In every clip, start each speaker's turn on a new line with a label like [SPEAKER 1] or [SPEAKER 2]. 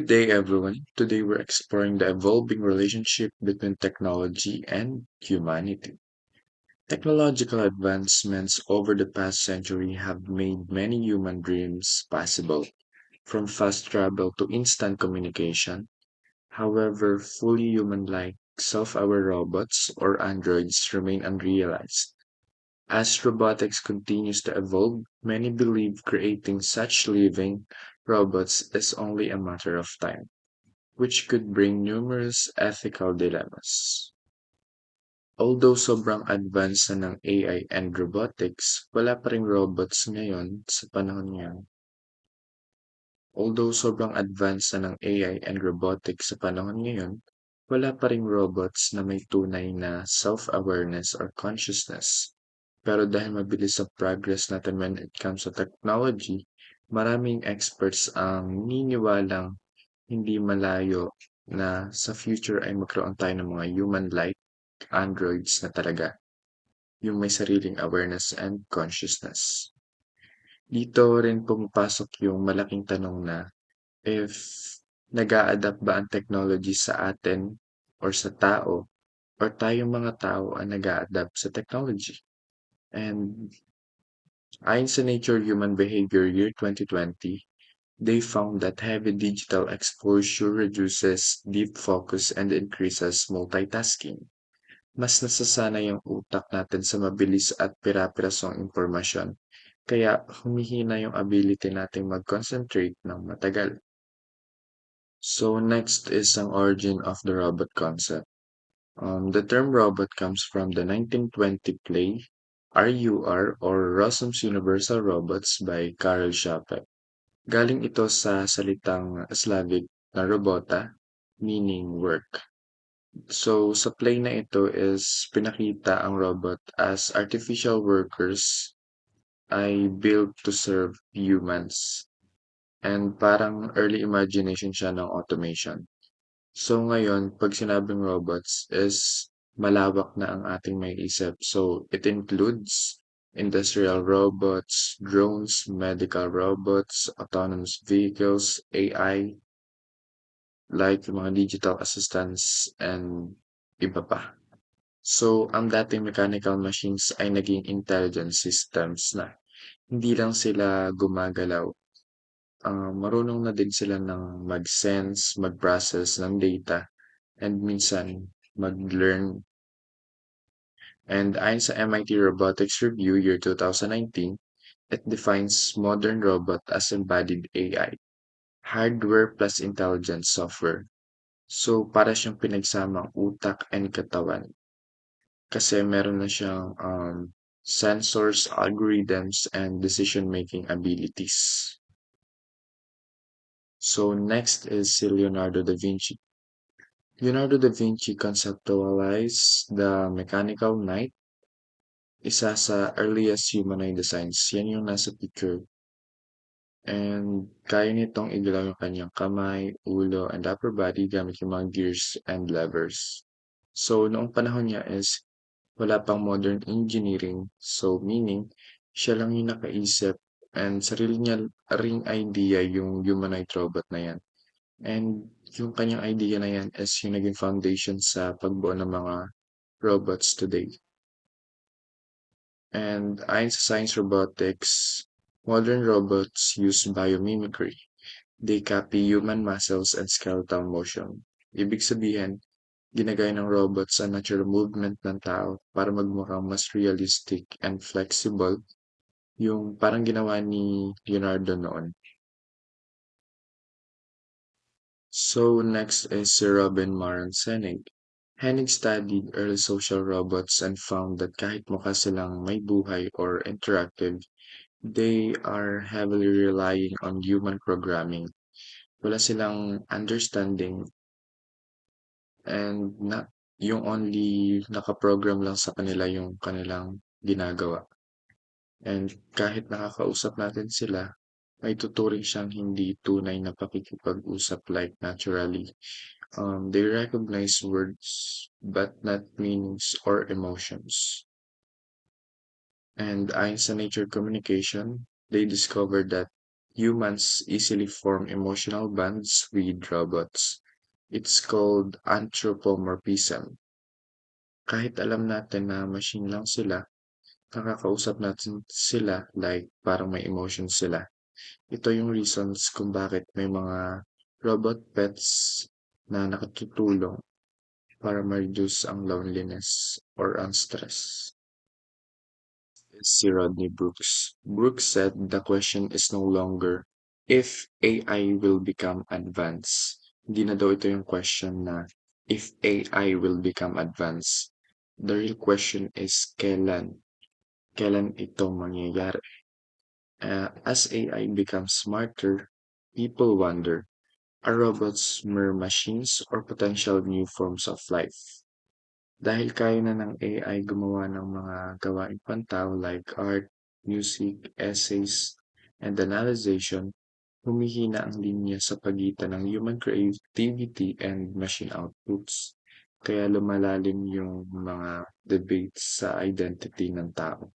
[SPEAKER 1] Good day, everyone. Today we're exploring the evolving relationship between technology and humanity. Technological advancements over the past century have made many human dreams possible, from fast travel to instant communication. However, fully human-like, self-aware robots or androids remain unrealized. As robotics continues to evolve, many believe creating such living robots is only a matter of time, which could bring numerous ethical dilemmas. Although sobrang advanced na ng AI and robotics, wala pa ring robots ngayon sa panahon ngayon. Although sobrang advanced na ng AI and robotics sa panahon ngayon, wala pa ring robots na may tunay na self-awareness or consciousness. Pero dahil mabilis ang progress natin when it comes to technology, maraming experts ang niniwalang hindi malayo na sa future ay magkaroon tayo ng mga human-like androids na talaga, yung may sariling awareness and consciousness. Dito rin pumapasok yung malaking tanong na if nag-a-adapt ba ang technology sa atin or sa tao or tayong mga tao ang nag-a-adapt sa technology. And ayon sa Nature Human Behavior Year 2020, they found that heavy digital exposure reduces deep focus and increases multitasking. Mas nasasanay ang utak natin sa mabilis at pira-pirasong impormasyon, kaya humihina yung ability nating mag-concentrate ng matagal. So next is ang origin of the robot concept. The term robot comes from the 1920 play RUR or Rossum's Universal Robots by Karel Čapek. Galing ito sa salitang Slavic na robota, meaning work. So, sa play na ito is pinakita ang robot as artificial workers ay built to serve humans. And parang early imagination siya ng automation. So ngayon, pag sinabing robots is malawak na ang ating maiisip. So it includes industrial robots, drones, medical robots, autonomous vehicles, AI, like yung mga digital assistants, and iba pa. So, ang dating mechanical machines ay naging intelligent systems na. Hindi lang sila gumagalaw. Marunong na din sila ng mag-sense, mag-process ng data, and minsan mag-learn. And ayon sa MIT Robotics Review year 2019, it defines modern robot as embodied AI, hardware plus intelligent software. So, para siyang pinagsamang utak and katawan. Kasi meron na siyang sensors, algorithms, and decision-making abilities. So next is si Leonardo da Vinci. Leonardo da Vinci conceptualized the mechanical knight, isa sa earliest humanoid designs. Yan yung nasa picture. And kaya nitong igalaw yung kanyang kamay, ulo, and upper body gamit yung mga gears and levers. So, noong panahon niya is wala pang modern engineering. So, meaning, siya lang yung nakaisip and sarili niya ring idea yung humanoid robot na yan. And yung kanyang idea na yan is yung naging foundation sa pagbuo ng mga robots today. And ayon sa science robotics, modern robots use biomimicry. They copy human muscles and skeletal motion. Ibig sabihin, ginagaya ng robots ang natural movement ng tao para magmukhang mas realistic and flexible, yung parang ginawa ni Leonardo noon. So next is si Robin Maran Senig. Hennig studied early social robots and found that kahit mukha silang may buhay or interactive, they are heavily relying on human programming. Wala silang understanding and yung only nakaprogram lang sa kanila yung kanilang ginagawa. And kahit nakakausap natin sila, may tuturing siyang hindi tunay na pakikipag-usap like naturally. They recognize words but not meanings or emotions. And ayon sa Nature Communication, they discovered that humans easily form emotional bonds with robots. It's called anthropomorphism. Kahit alam natin na machine lang sila, nakakausap natin sila like parang may emotion sila. Ito yung reasons kung bakit may mga robot pets na nakatutulong para ma-reduce ang loneliness or ang stress. Si Rodney Brooks. Brooks said the question is no longer if AI will become advanced. Hindi na daw ito yung question na if AI will become advanced. The real question is kailan. Kailan ito mangyayari? As AI becomes smarter, people wonder, are robots mere machines or potential new forms of life? Dahil kaya na ng AI gumawa ng mga gawaing pantao like art, music, essays, and analyzation, humihina ang linya sa pagitan ng human creativity and machine outputs. Kaya lumalalim yung mga debates sa identity ng tao.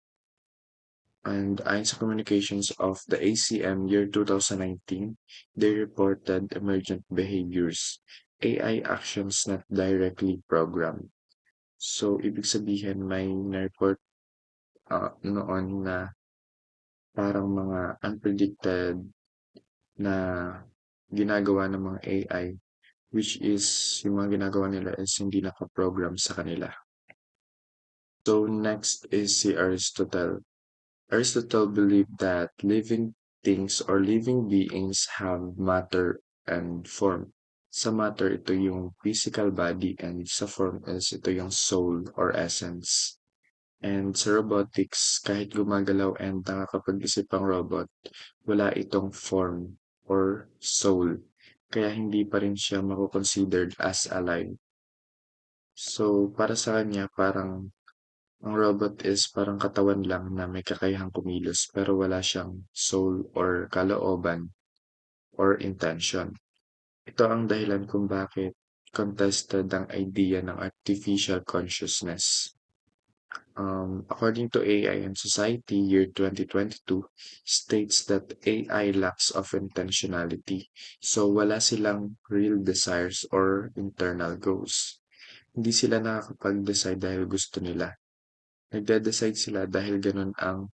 [SPEAKER 1] And ayon sa communications of the ACM year 2019, they reported emergent behaviors, AI actions not directly programmed. So, ibig sabihin may na-report noon na parang mga unpredicted na ginagawa ng mga AI, which is yung mga ginagawa nila is hindi naka-program sa kanila. So, next is si Aristotle. Aristotle believed that living things or living beings have matter and form. Sa matter, ito yung physical body and sa form is ito yung soul or essence. And sa robotics, kahit gumagalaw and nakakapag-isip ang robot, wala itong form or soul. Kaya hindi pa rin siya mako-considered as alive. So, para sa kanya, parang ang robot is parang katawan lang na may kakayahang kumilos pero wala siyang soul or kalooban or intention. Ito ang dahilan kung bakit contested ang idea ng artificial consciousness. According to AI and Society year 2022 states that AI lacks of intentionality. So wala silang real desires or internal goals. Hindi sila nakakapag-decide dahil gusto nila. Nagde-decide sila dahil ganun ang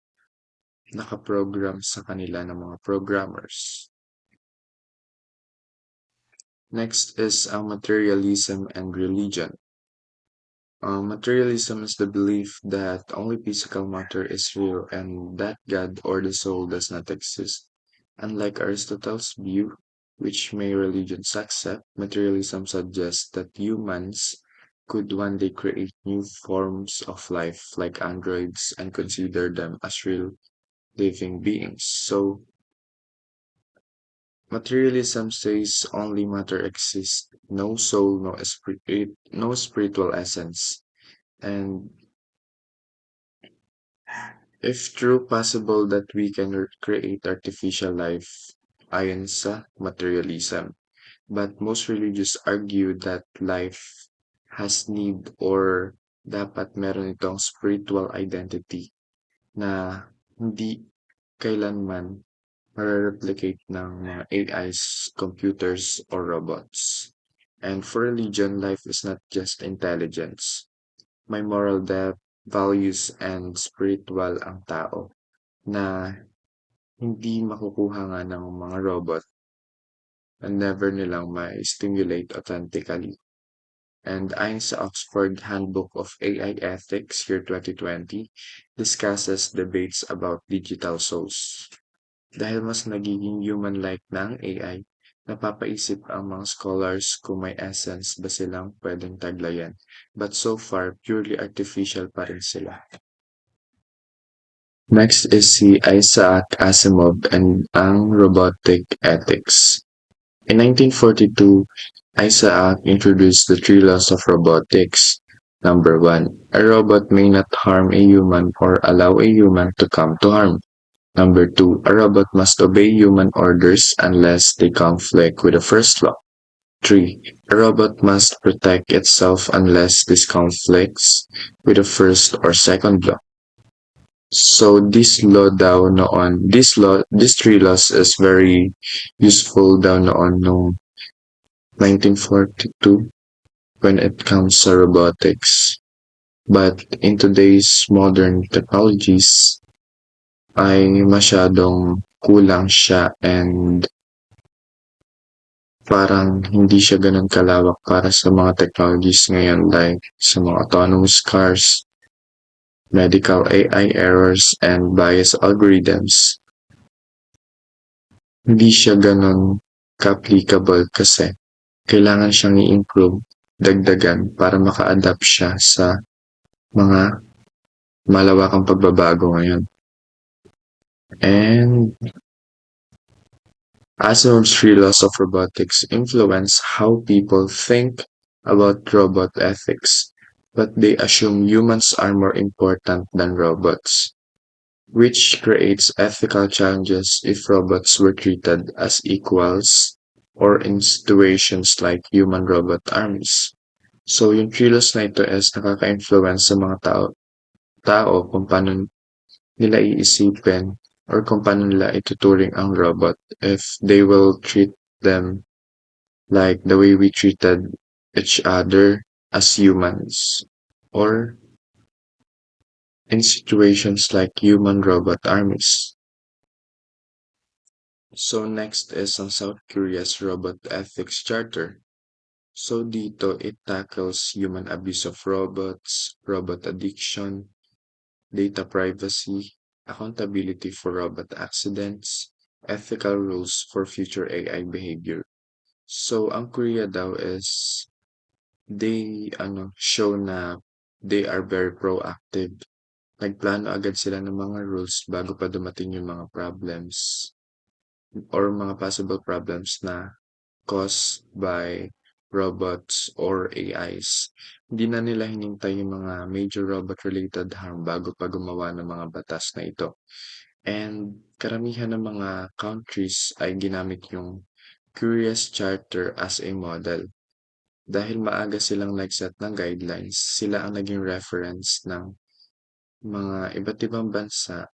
[SPEAKER 1] nakaprogram sa kanila ng mga programmers. Next is ang materialism and religion. Materialism is the belief that only physical matter is real and that God or the soul does not exist. Unlike Aristotle's view, which many religions accept, materialism suggests that humans could one day create new forms of life like androids and consider them as real living beings. So, materialism says only matter exists, no soul, no spiritual essence. And if true possible that we can create artificial life ayon sa materialism. But most religions argue that life has need or dapat meron itong spiritual identity na hindi kailanman replicate ng mga AIs, computers, or robots. And for religion, life is not just intelligence. May moral depth, values, and spiritual ang tao na hindi makukuha nga ng mga robot and never nilang ma-stimulate authentically. And ayon sa Oxford Handbook of AI Ethics year 2020, discusses debates about digital souls. Dahil mas nagiging human-like na ang AI, napapaisip ang mga scholars kung may essence ba silang pwedeng taglayan. But so far, purely artificial pa rin sila. Next is si Isaac Asimov and ang robotic ethics. In 1942, Isaac introduced the three laws of robotics. Number 1. A robot may not harm a human or allow a human to come to harm. Number 2. A robot must obey human orders unless they conflict with the first law. 3. A robot must protect itself unless this conflicts with the first or second law. So this three laws is very useful daw noon no 1942 when it comes to robotics. But in today's modern technologies ay masyadong kulang siya and parang hindi siya gano'n kalawak para sa mga technologies ngayon like sa mga autonomous cars, medical AI errors, and bias algorithms. Hindi siya gano'n ka-applicable kasi kailangan siyang i-improve, dagdagan para maka-adapt siya sa mga malawakang pagbabago ngayon. And Asimov's three laws of robotics influence how people think about robot ethics, but they assume humans are more important than robots, which creates ethical challenges if robots were treated as equals or in situations like human-robot armies. So yung three laws na ito is nakaka-influence sa mga tao kung paano nila iisipin or kung paano nila ituturing ang robot if they will treat them like the way we treated each other as humans or in situations like human-robot armies. So next is ang South Korea's Robot Ethics Charter. So dito, it tackles human abuse of robots, robot addiction, data privacy, accountability for robot accidents, ethical rules for future AI behavior. So, ang Korea daw is they show na they are very proactive. Nagplano agad sila ng mga rules bago pa dumating yung mga problems or mga possible problems na caused by robots or AIs. Hindi na nila hinintay yung mga major robot-related harm bago pa gumawa ng mga batas na ito. And karamihan ng mga countries ay ginamit yung Curious Charter as a model. Dahil maaga silang nag-set ng guidelines, sila ang naging reference ng mga iba't ibang bansa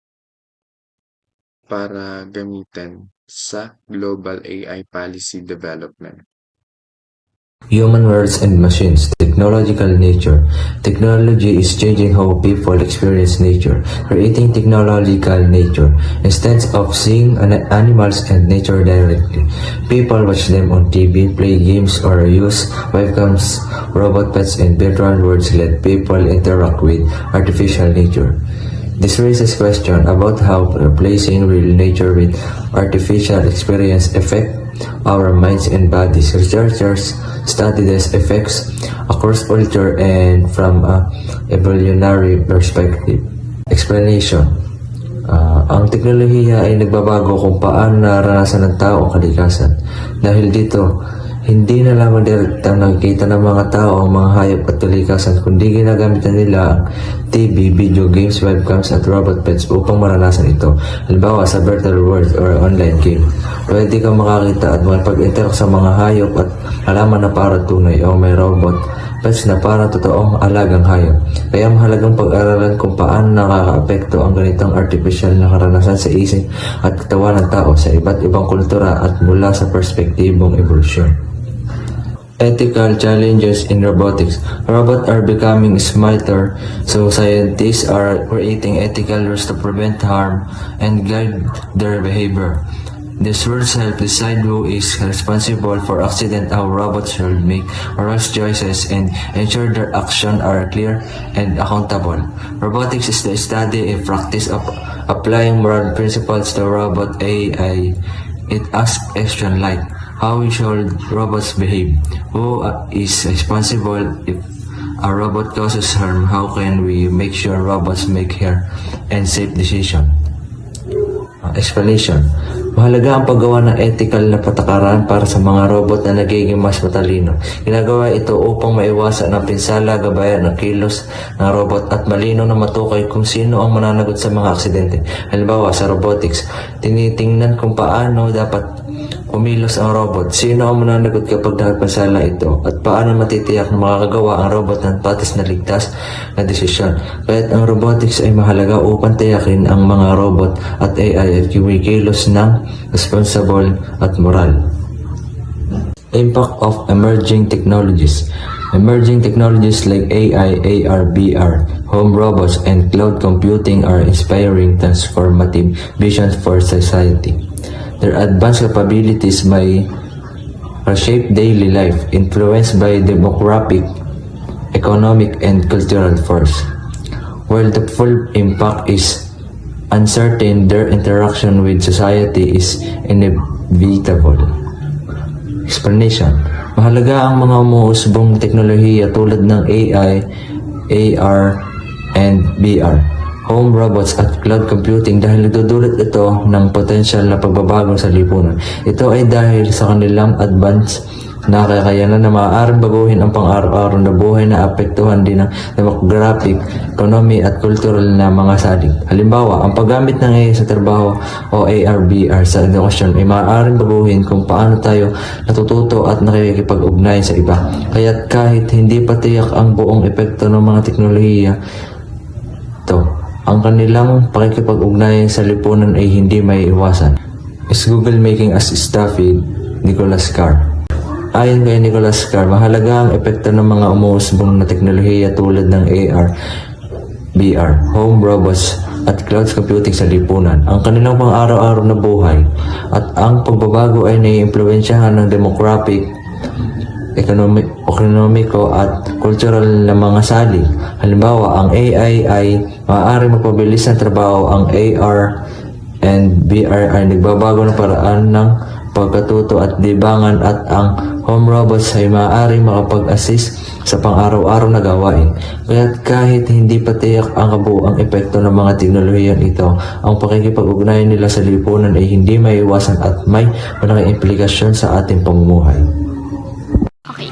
[SPEAKER 1] para gamitin sa global AI policy development.
[SPEAKER 2] Human worlds and machines, technological nature. Technology is changing how people experience nature, creating technological nature. Instead of seeing animals and nature directly, people watch them on TV, play games, or use webcams, robot pets, and virtual worlds let people interact with artificial nature. This raises questions about how replacing real nature with artificial experience affect our minds and bodies. Researchers study these effects across culture and from a evolutionary perspective. Explanation. Ang teknolohiya ay nagbabago kung paano naranasan ng tao ang kalikasan. Dahil dito, hindi na lamang direktang nakikita ng mga tao ang mga hayop at kalikasan, kundi ginagamit nila ang TV, video games, webcams at robot pets upang maranasan ito. Halimbawa sa virtual world or online game, pwede kang makakita at makipag-interact sa mga hayop at malaman na para tunay o may robot pets na para totoong alagang hayop. Kaya mahalagang pag-aralan kung paano nakaka-apekto ang ganitong artificial na karanasan sa isip at katawan ng tao sa iba't ibang kultura at mula sa perspektibong evolusyon. Ethical challenges in robotics. Robots are becoming smarter, so scientists are creating ethical rules to prevent harm and guide their behavior. These rules help decide who is responsible for accident, how robots should make moral choices, and ensure their actions are clear and accountable. Robotics is the study and practice of applying moral principles to robot AI. It asks questions like, how should robots behave? Who is responsible if a robot causes harm? How can we make sure robots make fair and safe decisions? Explanation. Mahalaga ang paggawa ng ethical na patakaran para sa mga robot na nagiging mas matalino. Ginagawa ito upang maiwasan ang pinsala, gabayan ng kilos ng robot at malino na matukoy kung sino ang mananagot sa mga aksidente. Halimbawa sa robotics, tinitingnan kung paano dapat kumilos ang robot? Sino ang mananagot kapag nagpasala ito? At paano matitiyak na makakagawa ang robot ng patas na ligtas na desisyon? Kaya't ang robotics ay mahalaga upang tiyakin ang mga robot at AI at kumikilos ng responsible at moral. Impact of emerging technologies. Emerging technologies like AI, AR, VR, home robots, and cloud computing are inspiring transformative visions for society. Their advanced capabilities may reshape daily life, influenced by demographic, economic, and cultural force. While the full impact is uncertain, their interaction with society is inevitable. Explanation. Mahalaga ang mga umuusbong teknolohiya tulad ng AI, AR, and VR, home robots at cloud computing dahil nagdudulot ito ng potensyal na pagbabago sa lipunan. Ito ay dahil sa kanilang advanced na kakayanan na maaaring baguhin ang pang-araw-araw na buhay na apektuhan din ng demographic, economy at cultural na mga salig. Halimbawa, ang paggamit ng AI sa trabaho o AR/VR sa edukasyon ay maaaring baguhin kung paano tayo natututo at nakikipag-ugnayan sa iba. Kaya't kahit hindi pa tiyak ang buong epekto ng mga teknolohiya, ang kanilang pakikipag-ugnayan sa lipunan ay hindi may iwasan. Is Google making us stupid? Nicholas Carr. Ayon kay Nicholas Carr, mahalaga ang epekto ng mga umuusbong na teknolohiya tulad ng AR, VR, home robots, at cloud computing sa lipunan. Ang kanilang pang-araw-araw na buhay at ang pagbabago ay naiimpluwensyahan ng demographic, ekonomiko at cultural na mga sali. Halimbawa, ang AI ay maaaring magpabilis ng trabaho. Ang AR and VR ay nagbabago ng paraan ng pagkatuto at libangan, at ang home robots ay maaaring makapag-assist sa pang-araw-araw na gawain. Kaya't kahit hindi pa tiyak ang kabuuang epekto ng mga teknolohiyang ito, ang pakikipag-ugnayan nila sa lipunan ay hindi may iwasan at may malaking implikasyon sa ating pamumuhay.
[SPEAKER 3] Okay,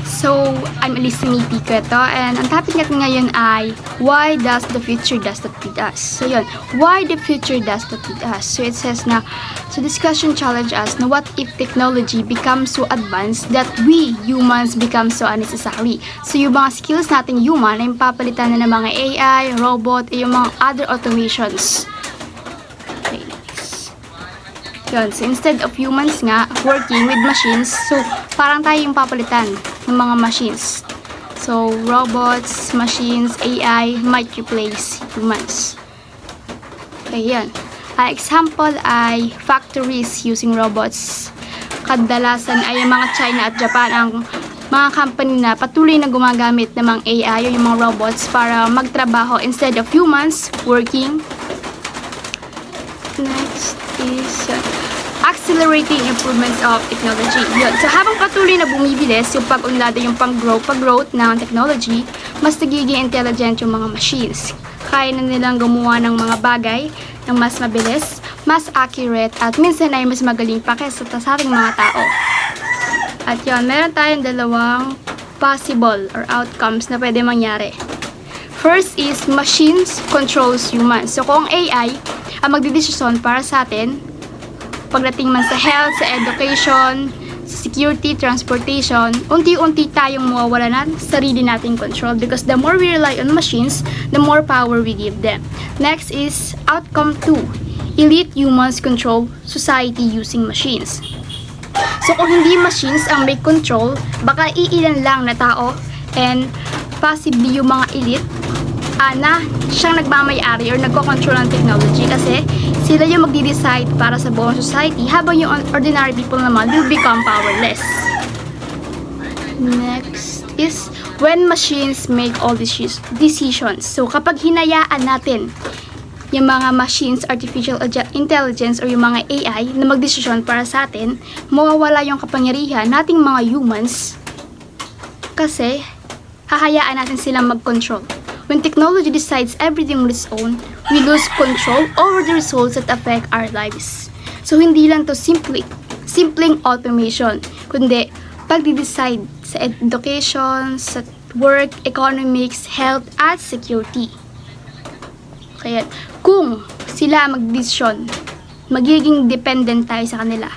[SPEAKER 3] so I'm Elisa Piqueto, and ang topic natin ngayon ay why does the future does not with us? So yun, why the future does not with us? So it says na, so discussion challenge us na what if technology becomes so advanced that we humans become so unnecessary? So yung mga skills natin human ay papalitan na ng mga AI, robot, yung mga other automations. Okay, next. Yun, so instead of humans nga working with machines, so parang tayo yung papalitan ng mga machines. So robots, machines, AI might replace humans. Okay, yan. Example ay factories using robots. Kadalasan ay yung mga China at Japan ang mga company na patuloy na gumagamit ng mga AI o yung mga robots para magtrabaho instead of humans working. Next is accelerating improvements of technology. Yun. So habang patuloy na bumibilis yung pag-unlad, yung pag-growth ng technology, mas nagiging intelligent yung mga machines. Kaya na nilang gumawa ng mga bagay ng mas mabilis, mas accurate, at minsan ay mas magaling pa kaysa sa ating mga tao. At yun, meron tayong dalawang possible or outcomes na pwede mangyari. First is machines controls humans. So kung AI ang magdidesisyon para sa atin, pagdating man sa health, sa education, sa security, transportation, unti-unti tayong mawawala ng sarili nating control because the more we rely on machines, the more power we give them. Next is outcome 2. Elite humans control society using machines. So kung hindi machines ang may control, baka iilan lang na tao and possibly yung mga elite na siyang nagmamayari or nagko-control ng technology kasi sila yung magdi-decide para sa buong society habang yung ordinary people naman will become powerless. Next is when machines make all decisions. So kapag hinayaan natin yung mga machines, artificial intelligence or yung mga AI na magdesisyon para sa atin, mawawala yung kapangyarihan nating mga humans kasi hahayaan natin silang mag-control. When technology decides everything on its own, we lose control over the results that affect our lives. So hindi lang to simpleng automation, kundi pagdi-decide sa education, sa work, economics, health, at security. Kaya kung sila magdesisyon, magiging dependent tayo sa kanila.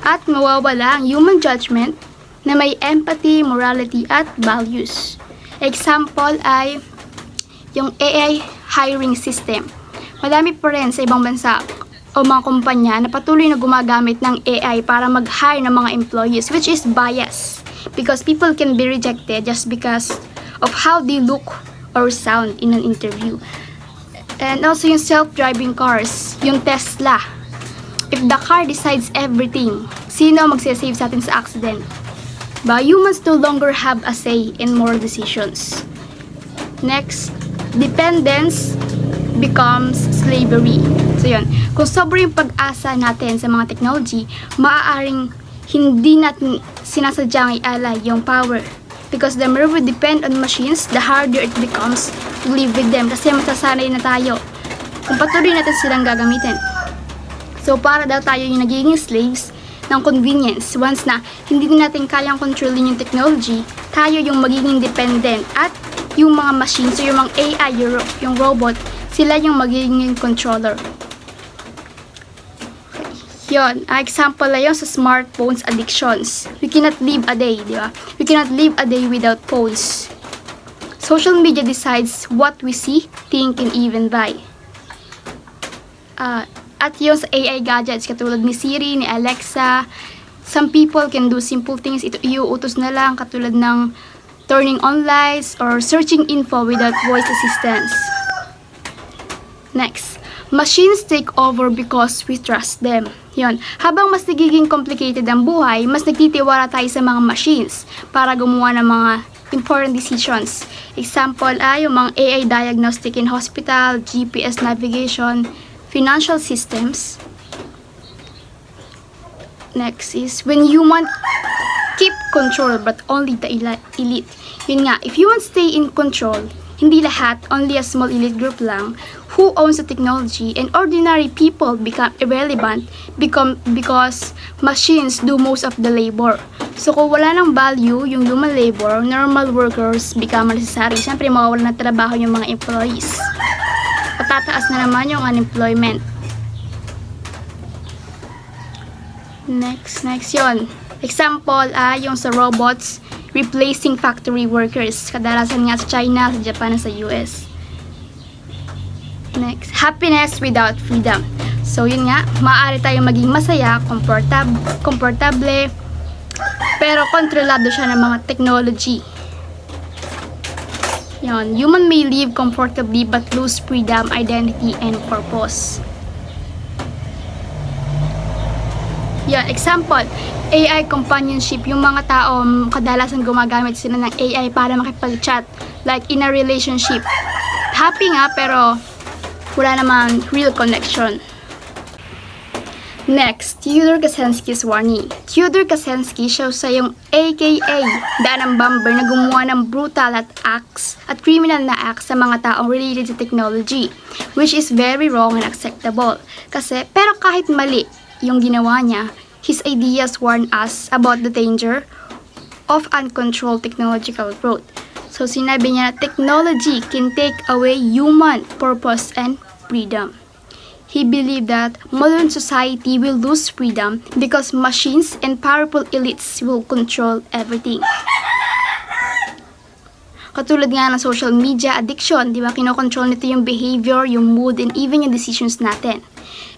[SPEAKER 3] at mawawala ang human judgment na may empathy, morality, at values. Example ay yung AI hiring system. Madami pa rin sa ibang bansa o mga kumpanya na patuloy na gumagamit ng AI para mag-hire ng mga employees, which is bias because people can be rejected just because of how they look or sound in an interview. And also yung self-driving cars, yung Tesla. If the car decides everything, sino magsasave sa atin sa accident? But humans no longer have a say in moral decisions. Next, dependence becomes slavery. So yun, kung sobrang pag-asa natin sa mga technology, maaaring hindi natin sinasadyang ialay yung power. Because the more we depend on machines, the harder it becomes to live with them. Kasi masasanay na tayo kung patuloy natin silang gagamitin. So para daw tayo yung nagiging slaves ng convenience. Once na hindi din natin kayang controlin yung technology, tayo yung magiging dependent at yung mga machines, so yung mga AI, yung robot, sila yung magiging controller. Yun, example na yun sa smartphones addictions. We cannot live a day, di ba? We cannot live a day without phones. Social media decides what we see, think, and even buy. At yun sa AI gadgets, katulad ni Siri, ni Alexa, some people can do simple things. Ito iuutos na lang, katulad ng turning on lights or searching info without voice assistance. Next, machines take over because we trust them. Yun, habang mas nagiging complicated ang buhay, mas nagtitiwala tayo sa mga machines para gumawa ng mga important decisions. Example ay yung mga AI diagnostic in hospital, GPS navigation, financial systems. Next is when human keep control but only the elite. Yun nga, if humans stay in control, hindi lahat, only a small elite group lang who owns the technology, and ordinary people become irrelevant because machines do most of the labor. So kung wala ng value yung human labor, normal workers become necessary. Siyempre mawawala ng trabaho yung mga employees. Patataas na naman yung unemployment. Next yun. Example yung sa robots replacing factory workers. Kadalasan nga sa China, sa Japan, sa US. Next, happiness without freedom. So yun nga, maaari tayong maging masaya, komportable, pero kontrolado siya ng mga technology. Yun, human may live comfortably but lose freedom, identity, and purpose. Yan, example, AI companionship, yung mga tao kadalasan gumagamit sila ng AI para makipag-chat, like in a relationship. Happy nga, pero wala namang real connection. Next, Theodore Kaczynski's warning. Theodore Kaczynski siya yung AKA Danang Bomber na gumawa ng brutal at criminal na acts sa mga taong related sa technology, which is very wrong and acceptable. Pero kahit mali yung ginawa niya, his ideas warn us about the danger of uncontrolled technological growth. So sinabi niya na technology can take away human purpose and freedom. He believed that modern society will lose freedom because machines and powerful elites will control everything. Katulad nga ng social media addiction, di ba? Kinokontrol nito yung behavior, yung mood, and even yung decisions natin.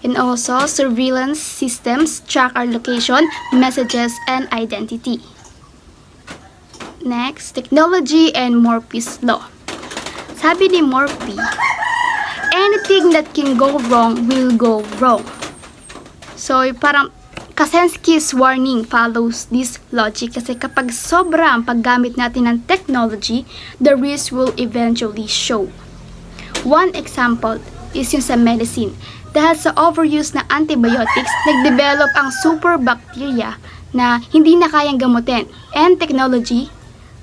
[SPEAKER 3] And also, surveillance systems track our location, messages, and identity. Next, technology and Murphy's Law. Sabi ni Murphy, anything that can go wrong will go wrong. So, parang Kaczynski's warning follows this logic kasi kapag sobra ang paggamit natin ng technology, the risk will eventually show. One example is yung sa medicine. Dahil sa overuse ng antibiotics, nag-develop ang super bacteria na hindi na kayang gamutin. And technology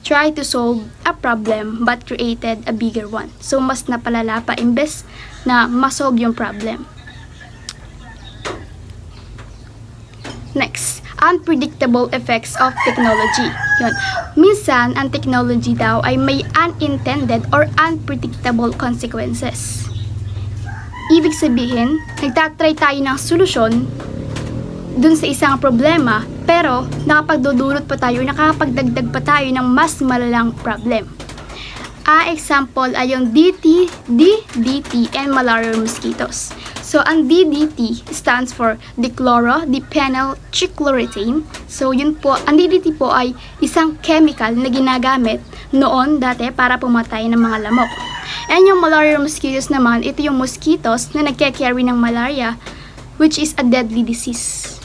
[SPEAKER 3] tried to solve a problem but created a bigger one. So, mas napalala pa imbes na masolve yung problem. Next, unpredictable effects of technology. Yun. Minsan, ang technology daw ay may unintended or unpredictable consequences. Ibig sabihin, nagtatry tayo ng solusyon, dun sa isang problema, pero nakapagdudulot pa tayo, nakapagdagdag pa tayo ng mas malalang problem. Example ay yung DDT and malarial mosquitoes. So, ang DDT stands for dichlorodipenyl trichloroethane. So, yun po, ang DDT po ay isang chemical na ginagamit noon dati para pumatay ng mga lamok. And yung malarial mosquitoes naman, ito yung mosquitoes na nagke-carry ng malaria, which is a deadly disease.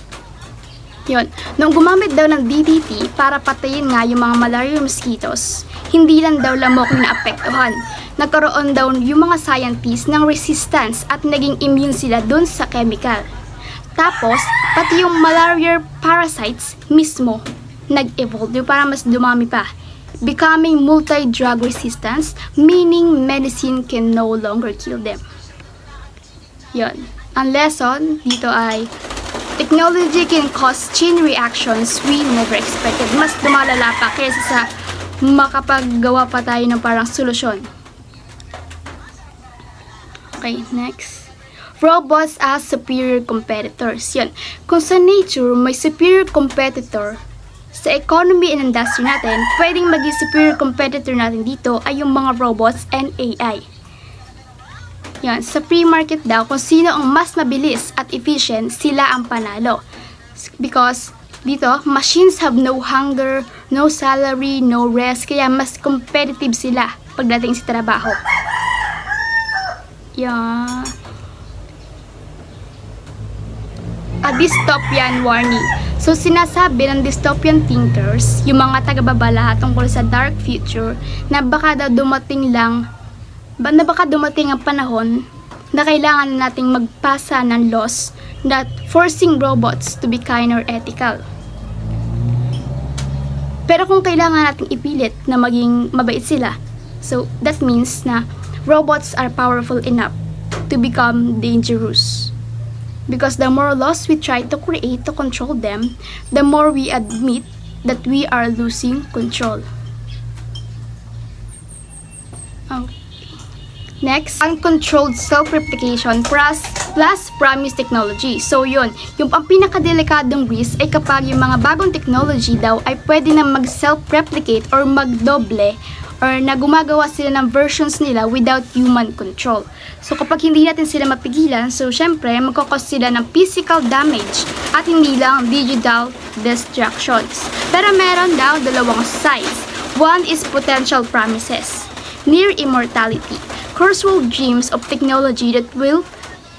[SPEAKER 3] Yun. Nung gumamit daw ng DDT para patayin nga yung mga malarial mosquitoes, hindi lang daw lamok na naapektuhan. Nagkaroon daw yung mga scientists ng resistance at naging immune sila dun sa chemical. Tapos, pati yung malaria parasites mismo nag-evolve yung para mas dumami pa. Becoming multi-drug resistance, meaning medicine can no longer kill them. Yun. Ang lesson dito ay technology can cause chain reactions we never expected. Mas lumalala pa kaysa sa makapaggawa pa tayo ng parang solusyon. Okay, next. Robots as superior competitors. Yan. Kung sa nature may superior competitor, sa economy and industry natin, pwedeng maging superior competitor natin dito ay yung mga robots and AI. Yan. Sa free market daw, kung sino ang mas mabilis at efficient, sila ang panalo. Because dito, machines have no hunger, no salary, no rest, kaya mas competitive sila pagdating sa trabaho. Yeah. A dystopian warning. So, sinasabi ng dystopian thinkers, yung mga taga-babala tungkol sa dark future, na baka dumating ang panahon na kailangan nating magpasa ng laws that forcing robots to be kind or ethical. Pero kung kailangan nating ipilit na maging mabait sila, so that means na robots are powerful enough to become dangerous. Because the more laws we try to create to control them, the more we admit that we are losing control. Okay. Next, uncontrolled self-replication plus promise technology. So yun, yung ang pinakadelikadong risk ay kapag yung mga bagong technology daw ay pwede na mag-self-replicate or magdoble or na gumagawa sila ng versions nila without human control. So kapag hindi natin sila mapigilan, so syempre magkakos sila ng physical damage at hindi lang digital destructions. Pero meron daw dalawang sides. One is potential promises, near immortality, casual dreams of technology that will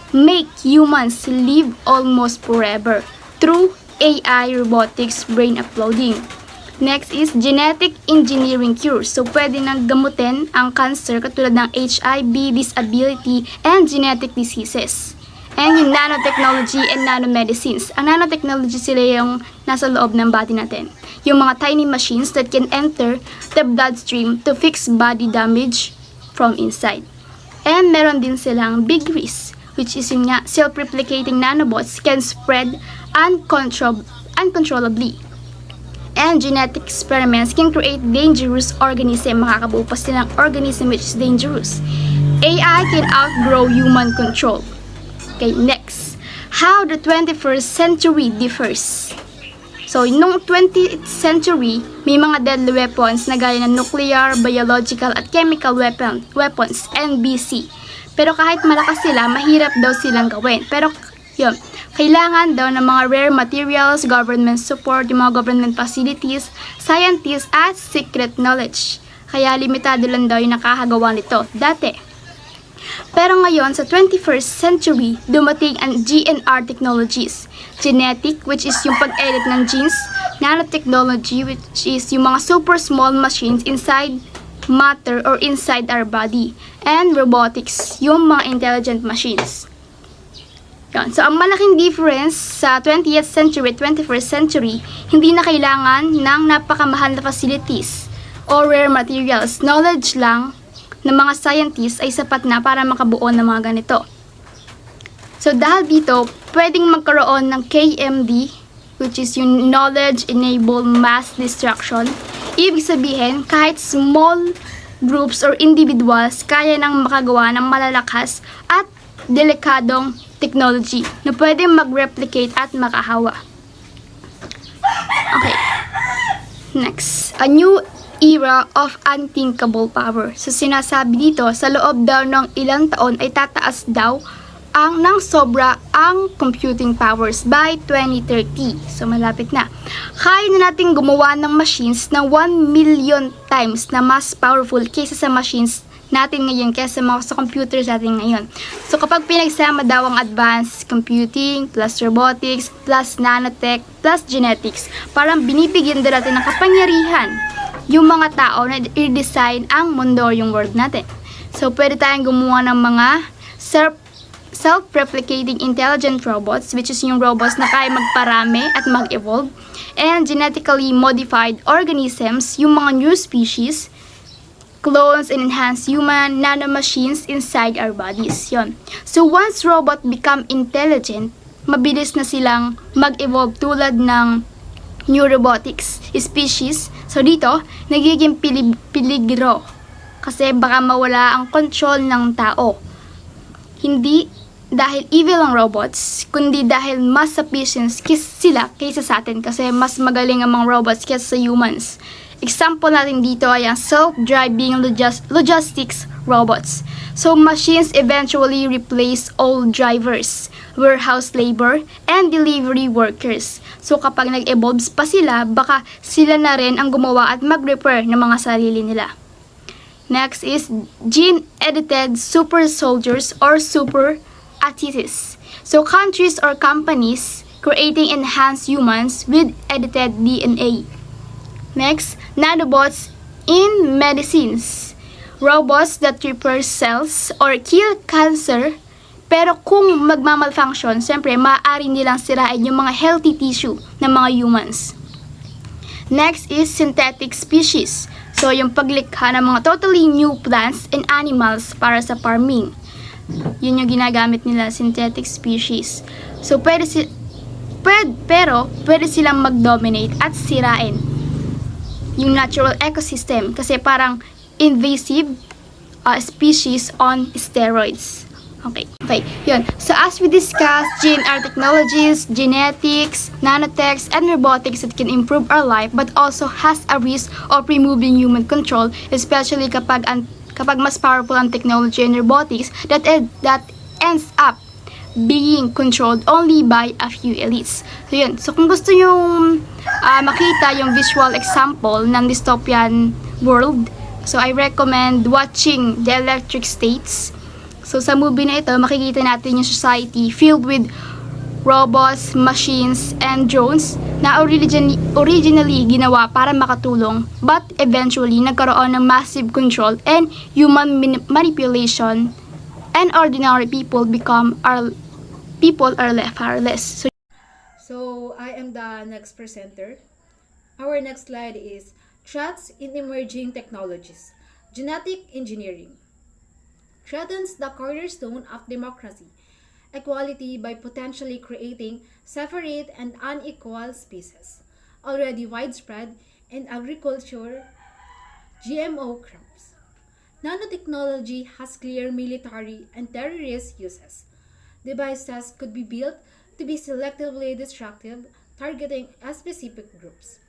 [SPEAKER 3] make humans live almost forever through AI, robotics, brain uploading. Next is genetic engineering cures. So, pwede nang gamutin ang cancer katulad ng HIV, disability, and genetic diseases. And yung nanotechnology and nanomedicines. Ang nanotechnology sila yung nasa loob ng body natin. Yung mga tiny machines that can enter the bloodstream to fix body damage from inside. And meron din silang big risk, which is yung nga, self-replicating nanobots can spread uncontrollably. And genetic experiments can create dangerous organism. Makakabuo pa silang organism which is dangerous. AI can outgrow human control. Okay, next. How the 21st century differs. So, nung 20th century, may mga deadly weapons na gaya ng nuclear, biological, at chemical weapons, NBC. Pero kahit malakas sila, mahirap daw silang gawin. Pero, yun, kailangan daw ng mga rare materials, government support, yung mga government facilities, scientists, at secret knowledge. Kaya limitado lang daw yung nakakagawa nito dati. Pero ngayon, sa 21st century, dumating ang GNR technologies. Genetic, which is yung pag-edit ng genes. Nanotechnology, which is yung mga super small machines inside matter or inside our body. And robotics, yung mga intelligent machines. Yan. So, ang malaking difference sa 20th century, 21st century, hindi na kailangan ng napakamahal na facilities or rare materials. Knowledge lang ng mga scientists ay sapat na para makabuo ng mga ganito. So, dahil dito, pwedeng magkaroon ng KMD, which is yung Knowledge-Enabled Mass Destruction. Ibig sabihin, kahit small groups or individuals, kaya nang makagawa ng malalakas at delikadong technology na pwedeng mag-replicate at makahawa. Okay. Next, a new era of unthinkable power. So sinasabi dito, sa loob daw ng ilang taon ay tataas daw ng sobra ang computing powers by 2030. So malapit na. Kaya na natin gumawa ng machines na 1 million times na mas powerful kaysa sa machines natin ngayon, kaysa sa computers natin ngayon. So kapag pinagsama daw ang advanced computing, plus robotics, plus nanotech, plus genetics, parang binibigyan daw natin ng kapangyarihan yung mga tao na i-design ang mundo, yung world natin. So pwede tayong gumawa ng mga self-replicating intelligent robots, which is yung robots na kaya magparami at mag-evolve, and genetically modified organisms, yung mga new species, clones and enhanced human nanomachines inside our bodies. Yon. So once robot become intelligent, mabilis na silang mag-evolve tulad ng new robotics species. So dito, nagiging peligro kasi baka mawala ang control ng tao. Hindi dahil evil ang robots, kundi dahil mas sufficient sila kaysa sa atin kasi mas magaling ang mga robots kaysa sa humans. Example natin dito ay ang self-driving logistics robots. So machines eventually replace all drivers, warehouse labor, and delivery workers. So kapag nag-evolve pa sila, baka sila na rin ang gumawa at mag-repair ng mga sarili nila. Next is gene-edited super soldiers or super artists. So countries or companies creating enhanced humans with edited DNA. Next, nanobots in medicines. Robots that repair cells or kill cancer, pero kung magmamalfunction, siyempre maaari nilang sirain yung mga healthy tissue ng mga humans. Next is synthetic species. So, yung paglikha ng mga totally new plants and animals para sa farming. Yun yung ginagamit nila, synthetic species. So, pwede silang mag-dominate at sirain yung natural ecosystem kasi parang invasive species on steroids. Okay. Yun. So as we discussed, gene are technologies, genetics, nanotechs, and robotics that can improve our life but also has a risk of removing human control, especially kapag mas powerful ang technology and robotics that ends up being controlled only by a few elites. So yun. So kung gusto yung makita yung visual example ng dystopian world, so I recommend watching The Electric States. So sa movie na ito, makikita natin yung society filled with robots, machines, and drones na originally ginawa para makatulong but eventually nagkaroon ng massive control and human manipulation, and ordinary people are left powerless.
[SPEAKER 4] So I am the next presenter. Our next slide is threats in emerging technologies. Genetic engineering threatens the cornerstone of democracy, equality by potentially creating separate and unequal species, already widespread in agriculture, GMO crops. Nanotechnology has clear military and terrorist uses. Devices could be built to be selectively destructive, targeting specific groups.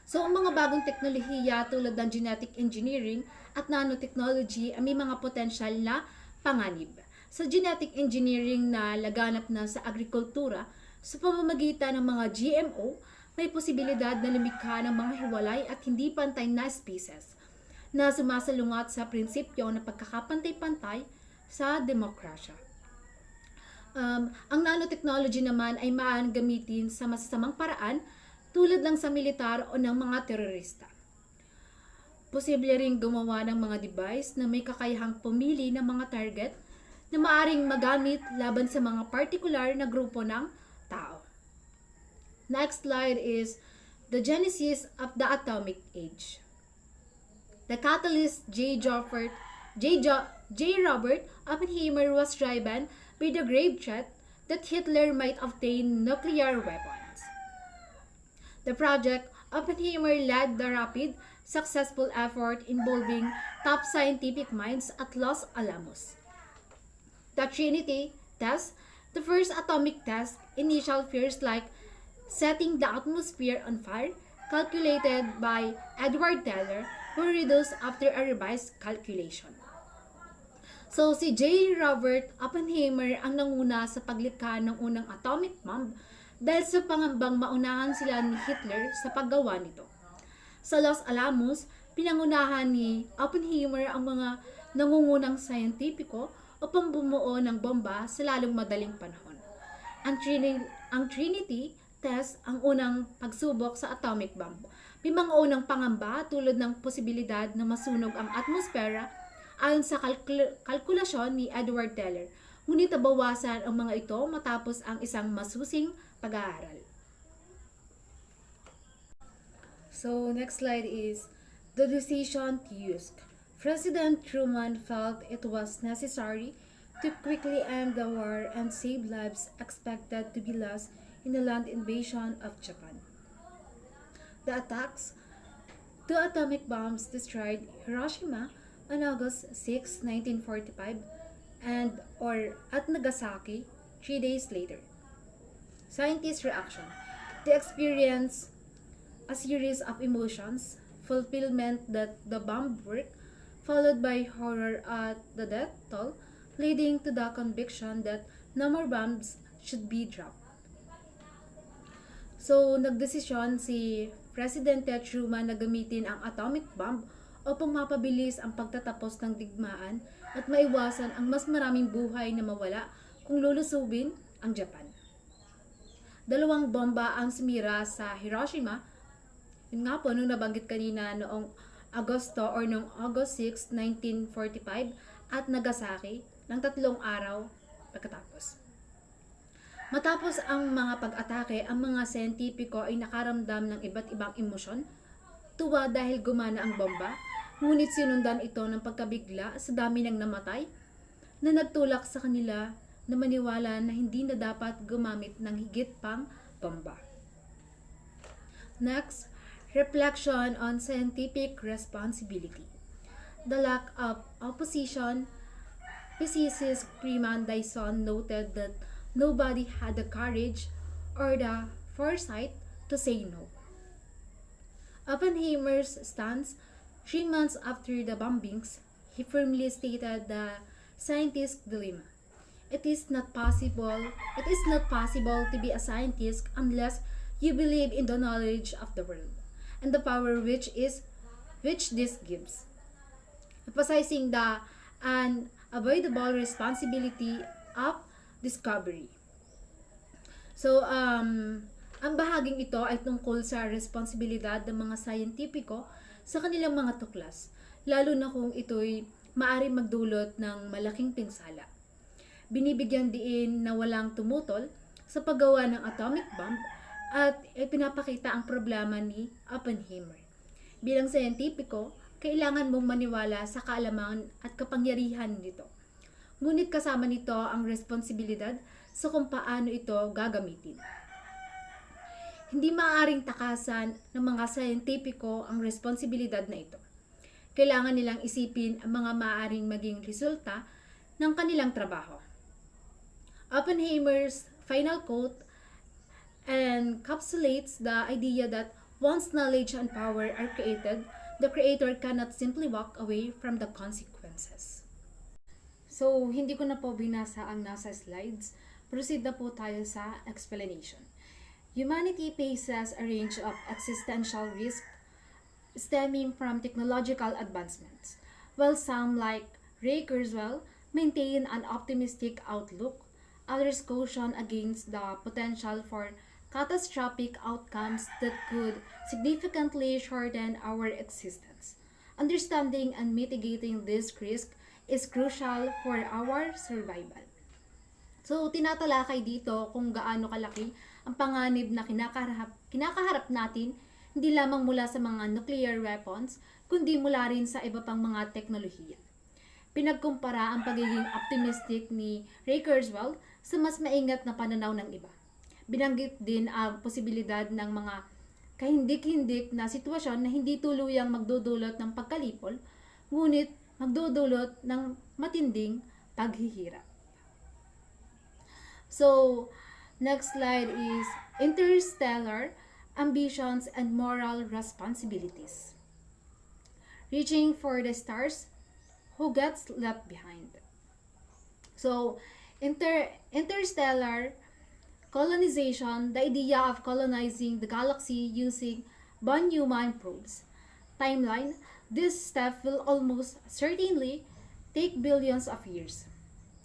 [SPEAKER 4] So, ang mga bagong teknolohiya tulad ng genetic engineering at nanotechnology ay may mga potensyal na panganib. Sa genetic engineering na laganap na sa agrikultura, sa pamamagitan ng mga GMO, may posibilidad na lumikha ng mga hiwalay at hindi pantay na species na sumasalungat sa prinsipyo ng pagkakapantay-pantay sa demokrasya. Ang nanotechnology naman ay maaaring gamitin sa masasamang paraan tulad ng sa militar o ng mga terorista. Posible ring gumawa ng mga device na may kakayahang pumili ng mga target na maaaring magamit laban sa mga partikular na grupo ng tao. Next slide is the genesis of the atomic age. The catalyst J. Robert Oppenheimer was driven by the grave threat that Hitler might obtain nuclear weapons. The project Oppenheimer led the rapid, successful effort involving top scientific minds at Los Alamos. The Trinity test, the first atomic test, initial fears like setting the atmosphere on fire, calculated by Edward Teller, were reduced after a revised calculation. So, si J. Robert Oppenheimer ang nanguna sa paglikha ng unang atomic bomb dahil sa pangambang maunahan sila ni Hitler sa paggawa nito. Sa Los Alamos, pinangunahan ni Oppenheimer ang mga nangungunang sayentipiko upang bumuo ng bomba sa lalong madaling panahon. Ang Trinity test ang unang pagsubok sa atomic bomb. May mga unang pangamba tulad ng posibilidad na masunog ang atmosfera ayon sa kalkulasyon ni Edward Teller. Ngunit nabawasan ang mga ito matapos ang isang masusing pag-aaral. So, next slide is the decision to use. President Truman felt it was necessary to quickly end the war and save lives expected to be lost in the land invasion of Japan. The attacks, 2 atomic bombs destroyed Hiroshima on August 6, 1945, and at Nagasaki 3 days later. Scientists' reaction. They experienced a series of emotions, fulfillment that the bomb worked, followed by horror at the death toll, leading to the conviction that no more bombs should be dropped. So, nagdesisyon si Presidente Truman na gamitin ang atomic bomb upang mapabilis ang pagtatapos ng digmaan at maiwasan ang mas maraming buhay na mawala kung lulusubin ang Japan. 2 bomba ang sumira sa Hiroshima, yun nga po nung nabanggit kanina noong August 6, 1945 at Nagasaki ng 3 araw pagkatapos. Matapos ang mga pag-atake, ang mga siyentipiko ay nakaramdam ng iba't ibang emosyon, tuwa dahil gumana ang bomba, ngunit sinundan ito ng pagkabigla sa dami ng namatay na nagtulak sa kanila na maniwala na hindi na dapat gumamit ng higit pang bomba. Next, reflection on scientific responsibility. The lack of opposition. Physicist Freeman Dyson noted that nobody had the courage or the foresight to say no. Oppenheimer's stance, 3 months after the bombings, he firmly stated the scientist's dilemma. It is not possible to be a scientist unless you believe in the knowledge of the world and the power which this gives. Emphasizing the unavoidable responsibility of discovery. So, ang bahaging ito ay tungkol sa responsibilidad ng mga scientifico sa kanilang mga tuklas, lalo na kung ito'y maaari magdulot ng malaking pinsala. Binibigyan diin na walang tumutol sa paggawa ng atomic bomb at pinapakita ang problema ni Oppenheimer. Bilang scientifico, kailangan mong maniwala sa kaalaman at kapangyarihan nito. Ngunit kasama nito ang responsibilidad sa kung paano ito gagamitin. Hindi maaaring takasan ng mga scientifico ang responsibilidad na ito. Kailangan nilang isipin ang mga maaaring maging resulta ng kanilang trabaho. Oppenheimer's final quote encapsulates the idea that once knowledge and power are created, the creator cannot simply walk away from the consequences. So, hindi ko na po binasa ang nasa slides. Proceed na po tayo sa explanation. Humanity faces a range of existential risks stemming from technological advancements. While some, like Ray Kurzweil, maintain an optimistic outlook, others caution against the potential for catastrophic outcomes that could significantly shorten our existence. Understanding and mitigating this risk is crucial for our survival. So, tinatalakay dito kung gaano kalaki ang panganib na kinakaharap natin, hindi lamang mula sa mga nuclear weapons, kundi mula rin sa iba pang mga teknolohiya. Pinagkumpara ang pagiging optimistic ni Ray Kurzweil sa mas maingat na pananaw ng iba. Binanggit din ang posibilidad ng mga kahindik-hindik na sitwasyon na hindi tuluyang magdudulot ng pagkalipol, ngunit magdudulot ng matinding paghihirap. So, next slide is interstellar ambitions and moral responsibilities. Reaching for the stars, who gets left behind? So, interstellar colonization, the idea of colonizing the galaxy using von Neumann probes. Timeline, this step will almost certainly take billions of years.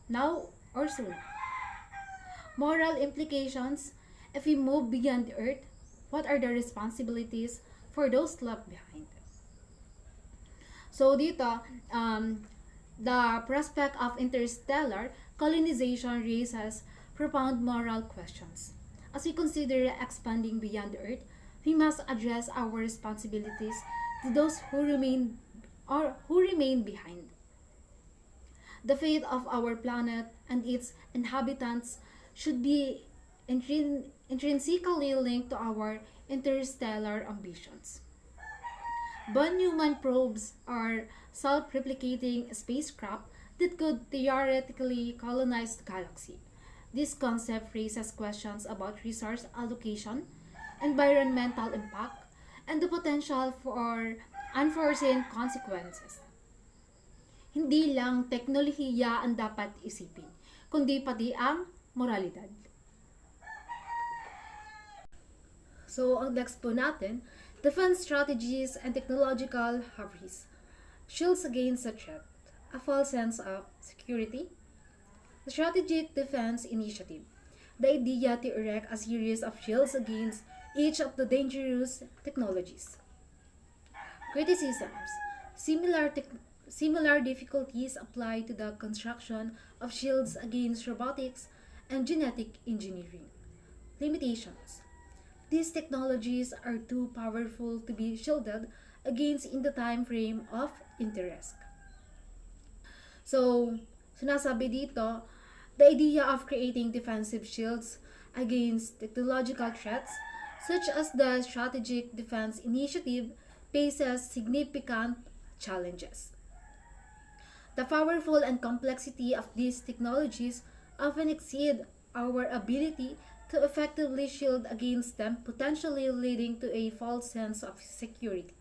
[SPEAKER 4] Now or soon. Moral implications, if we move beyond Earth, what are the responsibilities for those left behind? So dito, the prospect of interstellar colonization raises profound moral questions. As we consider expanding beyond Earth, we must address our responsibilities to those who remain behind. The fate of our planet and its inhabitants should be intrinsically linked to our interstellar ambitions. Von Neumann probes are self-replicating spacecraft that could theoretically colonize the galaxy. This concept raises questions about resource allocation, environmental impact, and the potential for unforeseen consequences. Hindi lang teknolohiya ang dapat isipin, kundi pati ang moralidad. So, ang next po natin, defense strategies and technological hubris. Shields against a threat, a false sense of security. The Strategic Defense Initiative, the idea to erect a series of shields against each of the dangerous technologies. Criticisms. Similar difficulties apply to the construction of shields against robotics and genetic engineering. Limitations. These technologies are too powerful to be shielded against in the time frame of interest. So, sinasabi dito, the idea of creating defensive shields against technological threats, such as the Strategic Defense Initiative, faces significant challenges. The powerful and complexity of these technologies often exceed our ability to effectively shield against them, potentially leading to a false sense of security.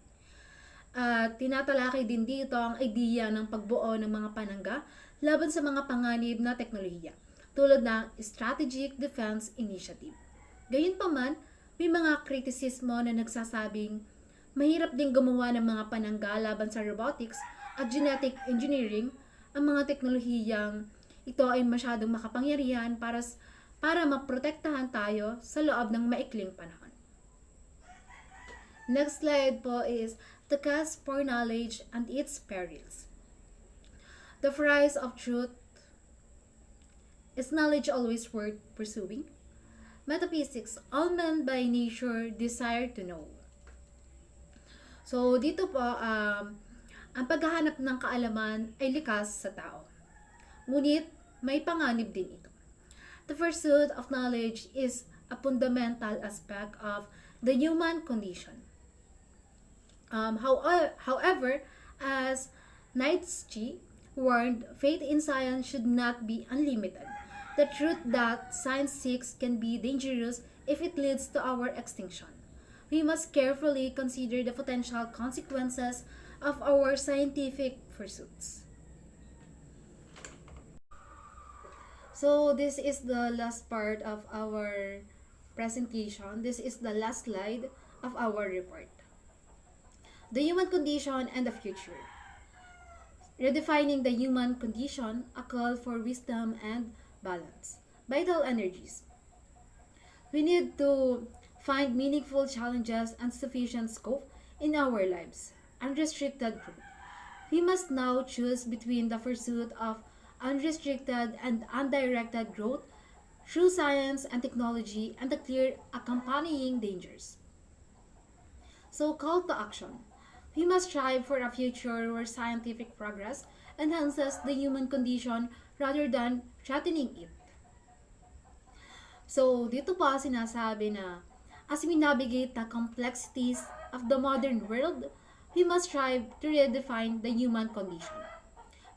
[SPEAKER 4] Tinatalakay din dito ang idea ng pagbuo ng mga panangga laban sa mga panganib na teknolohiya, tulad ng Strategic Defense Initiative. Gayunpaman, may mga kritisismo na nagsasabing mahirap din gumawa ng mga panangga laban sa robotics at genetic engineering. Ang mga teknolohiyang ito ay masyadong makapangyarihan para maprotektahan tayo sa loob ng maikling panahon. Next slide po is the quest for knowledge and its perils. The price of truth. Is knowledge always worth pursuing? Metaphysics. All men by nature desire to know. So, dito po, ang paghahanap ng kaalaman ay likas sa tao. Ngunit, may panganib din ito. The pursuit of knowledge is a fundamental aspect of the human condition. However, as Nietzsche warned, faith in science should not be unlimited. The truth that science seeks can be dangerous if it leads to our extinction. We must carefully consider the potential consequences of our scientific pursuits. So this is the last part of our presentation. This is the last slide of our report. The human condition and the future. Redefining the human condition, a call for wisdom and balance. Vital energies. We need to find meaningful challenges and sufficient scope in our lives. Unrestricted growth. We must now choose between the pursuit of unrestricted and undirected growth through science and technology and the clear accompanying dangers. So, call to action. We must strive for a future where scientific progress enhances the human condition rather than threatening it. So, dito pa sinasabi na as we navigate the complexities of the modern world, we must strive to redefine the human condition.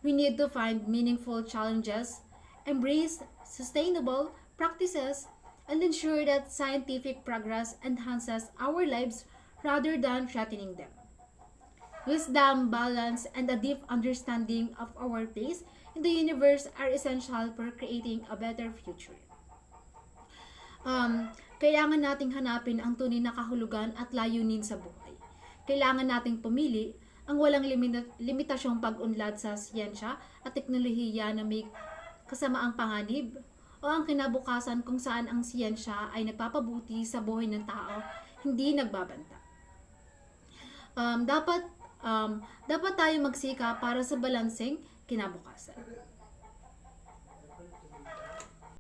[SPEAKER 4] We need to find meaningful challenges, embrace sustainable, practices, and ensure that scientific progress enhances our lives rather than threatening them. Wisdom, balance, and a deep understanding of our place in the universe are essential for creating a better future. Kailangan nating hanapin ang tunay na kahulugan at layunin sa buhay. Kailangan nating pumili ang walang limitasyong pag-unlad sa siyensya at teknolohiya na may kasamaang panganib o ang kinabukasan kung saan ang siyensya ay nagpapabuti sa buhay ng tao, hindi nagbabanta. Dapat tayo magsika para sa balanseng kinabukasan.